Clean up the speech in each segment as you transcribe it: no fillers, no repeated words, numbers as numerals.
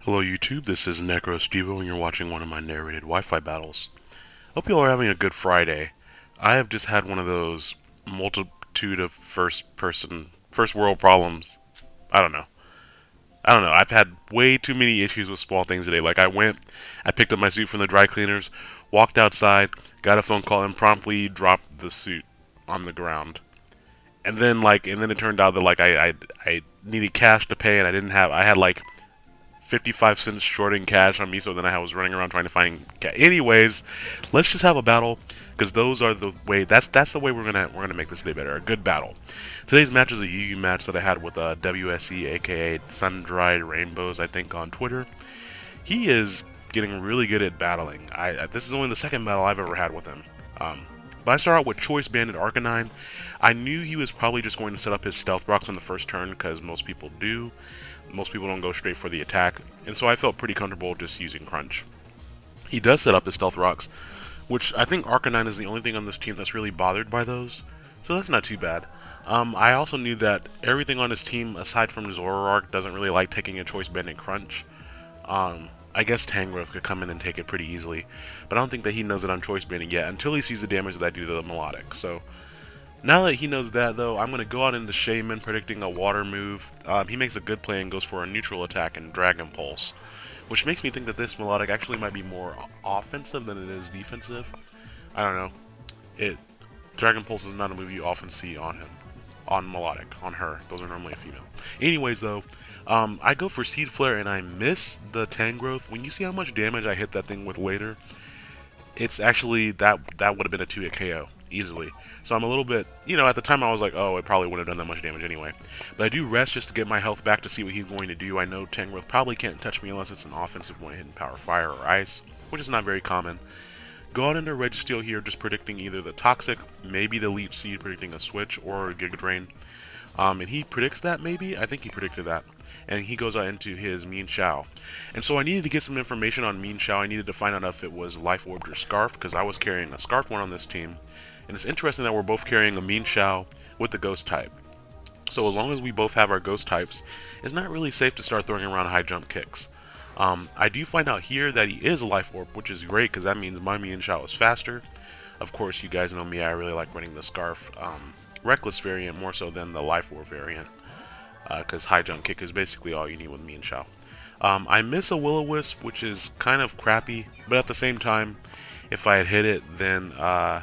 Hello YouTube, this is Necrostevo and you're watching one of my narrated Wi-Fi battles. Hope you all are having a good Friday. I have just had one of those multitude of first world problems. I don't know. I've had way too many issues with small things today. Like I picked up my suit from the dry cleaners, walked outside, got a phone call and promptly dropped the suit on the ground. And then it turned out that I needed cash to pay and I had like 55 cents short in cash on me, so then I was running around trying to find cash. Anyways, let's just have a battle because those are the way. That's the way we're gonna make this day better. A good battle. Today's match is a UU match that I had with WSE, aka Sun Dried Rainbows, I think on Twitter. He is getting really good at battling. This is only the second battle I've ever had with him. But I start out with Choice Bandit Arcanine. I knew he was probably just going to set up his Stealth Rocks on the first turn, because most people do. Most people don't go straight for the attack, and so I felt pretty comfortable just using Crunch. He does set up his Stealth Rocks, which I think Arcanine is the only thing on this team that's really bothered by those, so that's not too bad. I also knew that everything on his team, aside from Zoroark, doesn't really like taking a Choice Bandit Crunch. I guess Tangrowth could come in and take it pretty easily, but I don't think that he knows that I'm Choice Banding yet until he sees the damage that I do to the Melodic. So now that he knows that, though, I'm going to go out into Shaman, predicting a water move. He makes a good play and goes for a neutral attack and Dragon Pulse, which makes me think that this Melodic actually might be more offensive than it is defensive. I don't know. Dragon Pulse is not a move you often see on him. On Melodic, on her. Those are normally a female. Anyways, though, I go for Seed Flare and I miss the Tangrowth. When you see how much damage I hit that thing with later, it's actually, that would have been a 2-hit KO, easily. So I'm a little bit, at the time I was like, oh, it probably wouldn't have done that much damage anyway. But I do rest just to get my health back to see what he's going to do. I know Tangrowth probably can't touch me unless it's an offensive one hitting Power Fire or Ice, which is not very common. Go out into Registeel here, just predicting either the Toxic, maybe the Leech Seed, predicting a Switch, or a Giga Drain. And he predicts that, maybe? I think he predicted that. And he goes out into his Mean Shao. And so I needed to get some information on Mean Shao. I needed to find out if it was Life Orbed or Scarf, because I was carrying a Scarf one on this team. And it's interesting that we're both carrying a Mean Shao with the Ghost type. So as long as we both have our Ghost types, it's not really safe to start throwing around high jump kicks. I do find out here that he is Life Orb, which is great, because that means my Mean Shao is faster. Of course, you guys know me, I really like running the Scarf Reckless variant more so than the Life Orb variant, because high jump kick is basically all you need with Mean Shao. I miss a Will-O-Wisp, which is kind of crappy, but at the same time, if I had hit it, then I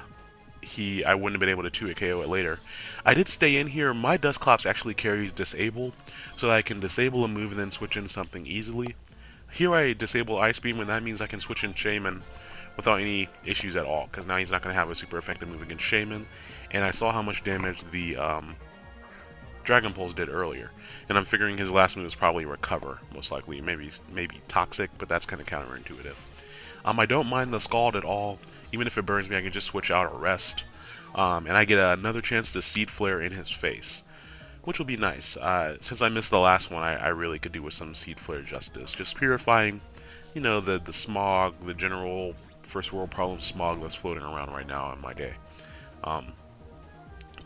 wouldn't have been able to 2-hit KO it later. I did stay in here. My Dusclops actually carries Disable, so that I can disable a move and then switch into something easily. Here I disable Ice Beam, and that means I can switch in Shaman without any issues at all, because now he's not going to have a super effective move against Shaman, and I saw how much damage the Dragon Pulse did earlier, and I'm figuring his last move is probably Recover, most likely, maybe Toxic, but that's kind of counterintuitive. I don't mind the Scald at all. Even if it burns me, I can just switch out or rest, and I get another chance to Seed Flare in his face, which will be nice. Since I missed the last one, I really could do with some Seed Flare justice. Just purifying, the smog, the general first world problem smog that's floating around right now in my day.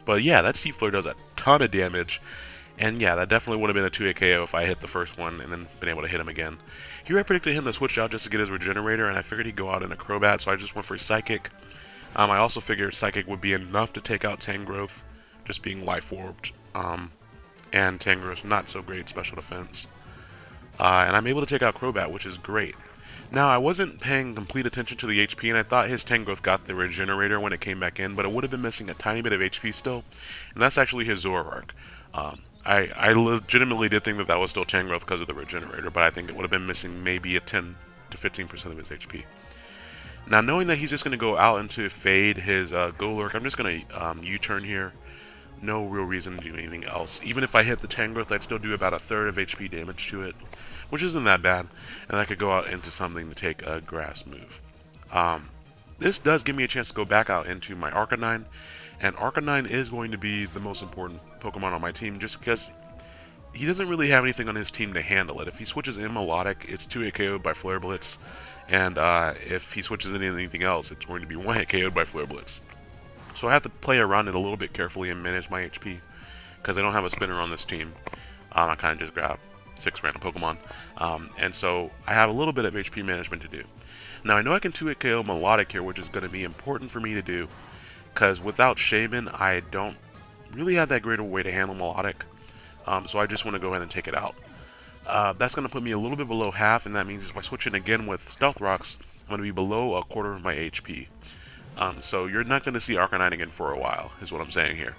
But yeah, that Seed Flare does a ton of damage, and yeah, that definitely would have been a 2-hit KO if I hit the first one and then been able to hit him again. Here I predicted him to switch out just to get his Regenerator, and I figured he'd go out in a Crobat, so I just went for Psychic. I also figured Psychic would be enough to take out Tangrowth, just being Life Orbed, and Tangrowth's not so great special defense. And I'm able to take out Crobat, which is great. Now, I wasn't paying complete attention to the HP, and I thought his Tangrowth got the Regenerator when it came back in, but it would have been missing a tiny bit of HP still, and that's actually his Zoroark. I legitimately did think that that was still Tangrowth because of the Regenerator, but I think it would have been missing maybe a 10 to 15% of his HP. Now, knowing that he's just going to go out into Fade his Golurk, I'm just going to U-turn here. No real reason to do anything else. Even if I hit the Tangrowth, I'd still do about a third of HP damage to it, which isn't that bad, and I could go out into something to take a Grass move. This does give me a chance to go back out into my Arcanine, and Arcanine is going to be the most important Pokemon on my team just because he doesn't really have anything on his team to handle it. If he switches in Melodic, it's 2-hit KO'd by Flare Blitz, and if he switches in anything else, it's going to be 1-hit KO'd by Flare Blitz. So I have to play around it a little bit carefully and manage my HP, because I don't have a spinner on this team. I kind of just grab 6 random Pokemon. And so I have a little bit of HP management to do. Now I know I can 2-hit KO Melodic here, which is going to be important for me to do, because without Shaman, I don't really have that great of a way to handle Melodic. So I just want to go ahead and take it out. That's going to put me a little bit below half, and that means if I switch in again with Stealth Rocks, I'm going to be below a quarter of my HP. So you're not going to see Arcanine again for a while, is what I'm saying here.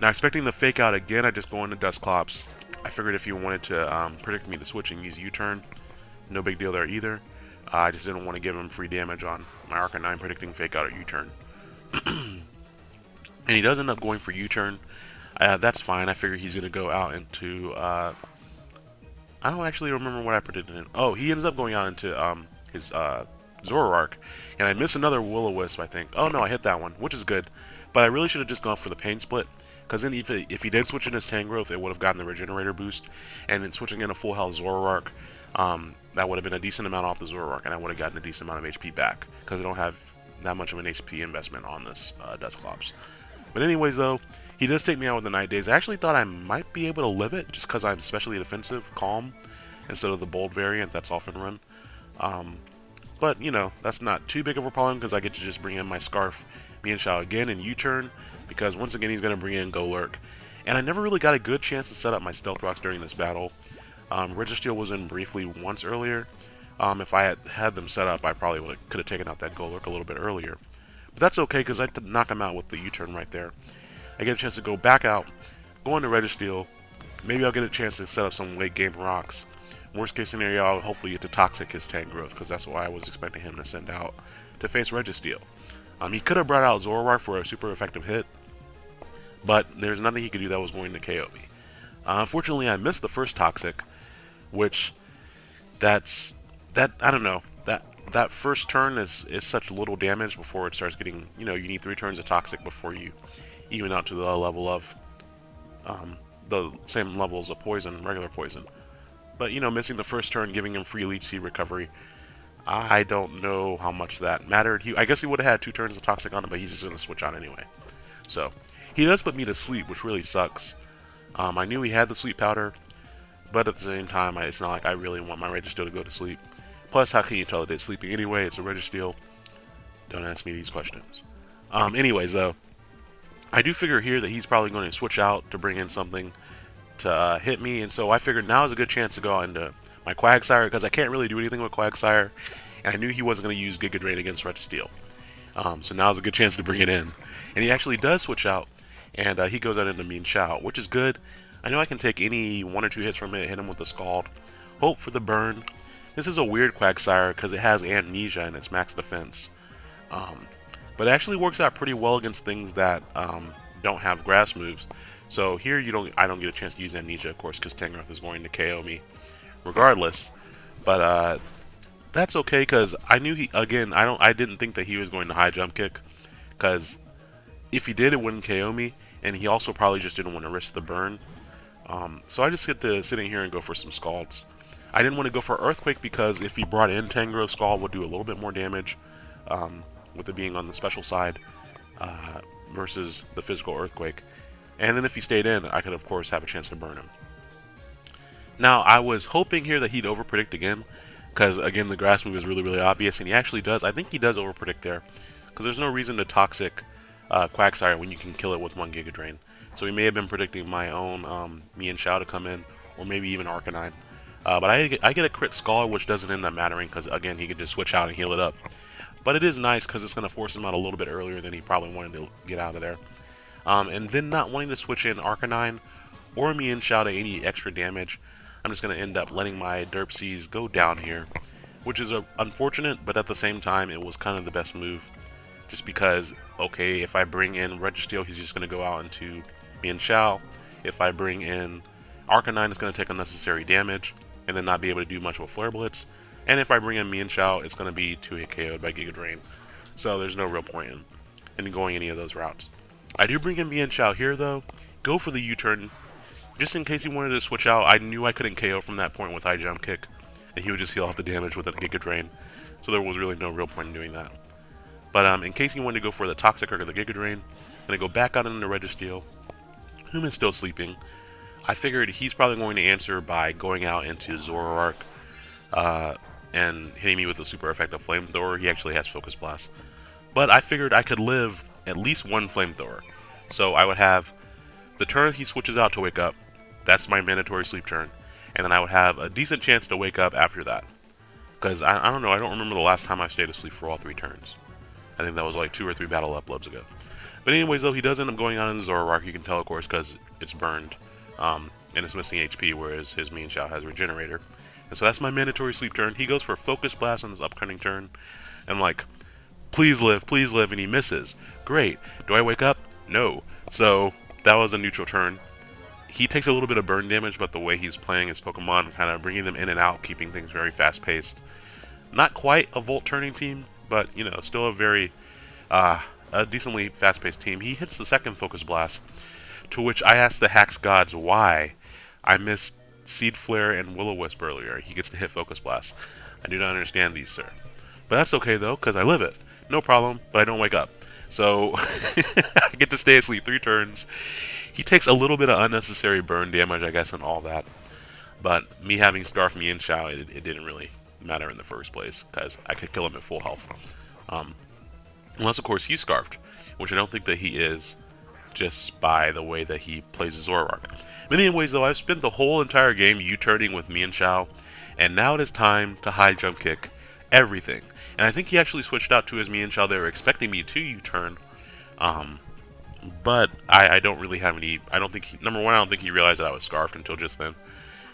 Now, expecting the Fake Out again, I just go into Dusclops. I figured if you wanted to predict me to switch and use U-Turn, no big deal there either. I just didn't want to give him free damage on my Arcanine predicting Fake Out or U-Turn. And he does end up going for U-Turn. That's fine. I figure he's going to go out into... I don't actually remember what I predicted him. Oh, he ends up going out into his Zoroark. And I miss another Will-O-Wisp, I think. Oh, no, I hit that one, which is good. But I really should have just gone for the Pain Split. Because then if he did switch in his Tangrowth, it would have gotten the Regenerator boost. And then switching in a full health Zoroark, that would have been a decent amount off the Zoroark. And I would have gotten a decent amount of HP back. Because I don't have that much of an HP investment on this Dusclops. But anyways, though, he does take me out with the Night Daze. I actually thought I might be able to live it, just because I'm specially defensive, Calm, instead of the Bold variant that's often run. But, you know, that's not too big of a problem, because I get to just bring in my Scarf, Mienshao again, and U-Turn, because once again he's going to bring in Golurk. And I never really got a good chance to set up my Stealth Rocks during this battle. Registeel was in briefly once earlier. If I had them set up, I probably could have taken out that Golurk a little bit earlier. But that's okay, because I knock him out with the U-Turn right there. I get a chance to go back out, go into Registeel. Maybe I'll get a chance to set up some late game rocks. Worst case scenario, I'll hopefully get to Toxic his Tangrowth, because that's what I was expecting him to send out to face Registeel. He could have brought out Zoroark for a super effective hit, but there's nothing he could do that was going to KO me. Unfortunately, I missed the first Toxic, which I don't know, that first turn is such little damage before it starts getting, you need 3 turns of Toxic before you even out to the level of the same levels of poison, regular poison. But, missing the first turn, giving him free Leech Seed recovery, I don't know how much that mattered. I guess he would have had 2 turns of Toxic on him, but he's just going to switch out anyway. So, he does put me to sleep, which really sucks. I knew he had the Sleep Powder, but at the same time, it's not like I really want my Registeel to go to sleep. Plus, how can you tell that it's sleeping anyway? It's a Registeel. Don't ask me these questions. Anyways, though, I do figure here that he's probably going to switch out to bring in something to hit me, and so I figured now is a good chance to go into my Quagsire, because I can't really do anything with Quagsire, and I knew he wasn't going to use Giga Drain against Registeel. So now is a good chance to bring it in. And he actually does switch out, and he goes out into Mienshao, which is good. I know I can take any 1 or 2 hits from it, hit him with the Scald, hope for the burn. This is a weird Quagsire, because it has Amnesia in its max defense. But it actually works out pretty well against things that don't have grass moves. So here I don't get a chance to use Amnesia, of course, because Tangrowth is going to KO me regardless. But that's okay, because I knew I didn't think that he was going to high jump kick, because if he did, it wouldn't KO me, and he also probably just didn't want to risk the burn. So I just get to sit in here and go for some Scalds. I didn't want to go for Earthquake, because if he brought in Tangrowth, Scald would do a little bit more damage, with it being on the special side, versus the physical Earthquake. And then if he stayed in, I could of course have a chance to burn him. Now, I was hoping here that he'd overpredict again, because again, the grass move is really, really obvious, and he actually does. I think he does overpredict there, because there's no reason to Toxic Quagsire when you can kill it with 1 Giga Drain. So he may have been predicting my own Mienshao to come in, or maybe even Arcanine. But I get a crit Scald, which doesn't end up mattering, because again, he could just switch out and heal it up. But it is nice, because it's going to force him out a little bit earlier than he probably wanted to get out of there. And then not wanting to switch in Arcanine or Mienshao to any extra damage, I'm just going to end up letting my Derp Seas go down here, which is unfortunate, but at the same time, it was kind of the best move. Just because, okay, if I bring in Registeel, he's just going to go out into Mienshao. If I bring in Arcanine, it's going to take unnecessary damage and then not be able to do much with Flare Blitz. And if I bring in Mienshao, it's going to be 2-hit KO'd by Giga Drain. So there's no real point in going any of those routes. I do bring in Mienshao here, though. Go for the U-turn. Just in case he wanted to switch out, I knew I couldn't KO from that point with high jump kick, and he would just heal off the damage with a Giga Drain. So there was really no real point in doing that. But in case he wanted to go for the Toxic or the Giga Drain, I'm going to go back out into Registeel, whom is still sleeping. I figured he's probably going to answer by going out into Zoroark uh, and hitting me with a super effective flamethrower. He actually has Focus Blast. But I figured I could live at least one flamethrower. So I would have the turn he switches out to wake up. That's my mandatory sleep turn. And then I would have a decent chance to wake up after that. Because I don't know, I don't remember the last time I stayed asleep for all 3 turns. I think that was like 2 or 3 battle uploads ago. But anyways, though, he does end up going on in Zoroark. You can tell, of course, because it's burned. And it's missing HP, whereas his Mean Shao has Regenerator. And so that's my mandatory sleep turn. He goes for Focus Blast on this upcoming turn. And I'm like, please live, and he misses. Great. Do I wake up? No. So that was a neutral turn. He takes a little bit of burn damage, but the way he's playing his Pokemon, kind of bringing them in and out, keeping things very fast-paced. Not quite a Volt-turning team, but, you know, still a very, a decently fast-paced team. He hits the second Focus Blast, to which I asked the Hacks Gods why I missed Seed Flare and Will-O-Wisp earlier. He gets to hit Focus Blast. I do not understand these, sir. But that's okay, though, because I live it. No problem, but I don't wake up. So, I get to stay asleep 3 turns. He takes a little bit of unnecessary burn damage, I guess, and all that. But me having Scarf Mean Shao, it didn't really matter in the first place, because I could kill him at full health. Unless, of course, he's Scarfed, which I don't think that he is, just by the way that he plays Zoroark. But anyways, though, I've spent the whole entire game U-turning with Mean Shao, and now it is time to high jump kick everything. And I think he actually switched out to his Mean Shao. They were expecting me to U-turn, but I don't really have any. I don't think number one, I don't think he realized that I was Scarfed until just then.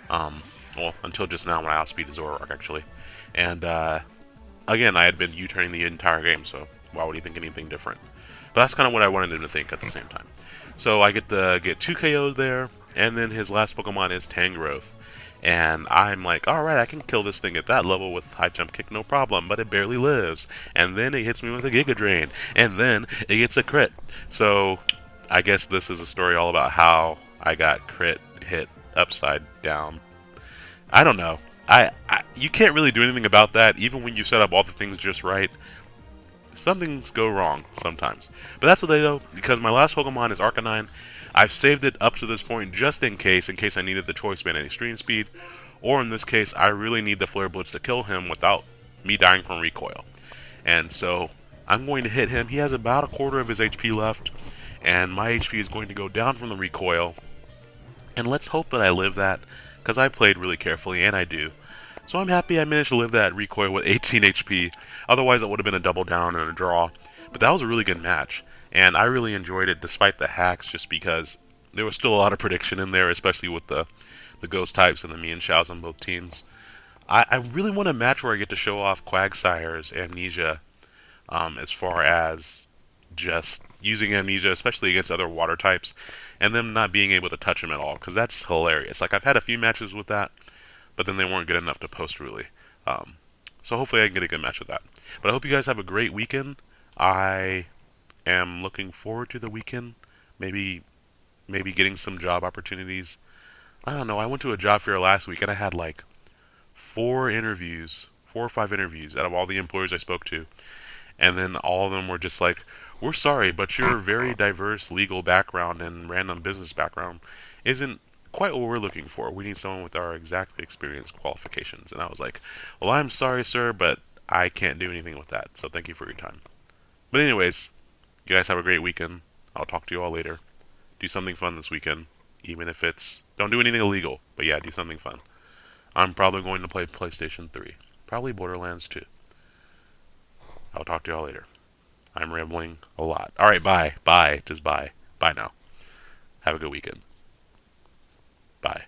Well, until just now when I outspeeded Zoroark, actually. And again, I had been U-turning the entire game, so why would he think anything different? But that's kind of what I wanted him to think at the same time. So I get to get 2 KOs there, and then his last Pokemon is Tangrowth. And I'm like, alright, I can kill this thing at that level with high jump kick, no problem, but it barely lives. And then it hits me with a Giga Drain, and then it gets a crit. So, I guess this is a story all about how I got crit hit upside down. I don't know. You can't really do anything about that, even when you set up all the things just right. Some things go wrong sometimes. But that's okay, though, because my last Pokemon is Arcanine. I've saved it up to this point just in case I needed the Choice Band at Extreme Speed, or in this case, I really need the Flare Blitz to kill him without me dying from recoil. And so, I'm going to hit him. He has about a quarter of his HP left, and my HP is going to go down from the recoil. And let's hope that I live that, because I played really carefully, and I do. So I'm happy I managed to live that recoil with 18 HP. Otherwise, it would have been a double down and a draw. But that was a really good match. And I really enjoyed it despite the hacks, just because there was still a lot of prediction in there, especially with the Ghost types and the Mean Shaos on both teams. I really want a match where I get to show off Quagsire's Amnesia, as far as just using Amnesia, especially against other water types, and them not being able to touch him at all, because that's hilarious. Like, I've had a few matches with that, but then they weren't good enough to post, really. So hopefully I can get a good match with that. But I hope you guys have a great weekend. I am looking forward to the weekend. Maybe getting some job opportunities. I don't know. I went to a job fair last week and I had like 4 or 5 interviews out of all the employers I spoke to. And then all of them were just like, we're sorry, but your very diverse legal background and random business background isn't quite what we're looking for. We need someone with our exact experience qualifications. And I was like, well, I'm sorry, sir, but I can't do anything with that. So thank you for your time. But anyways, you guys have a great weekend. I'll talk to you all later. Do something fun this weekend, even if it's... Don't do anything illegal, but yeah, do something fun. I'm probably going to play PlayStation 3. Probably Borderlands 2. I'll talk to you all later. I'm rambling a lot. Alright, bye. Bye. Just bye. Bye now. Have a good weekend. Bye.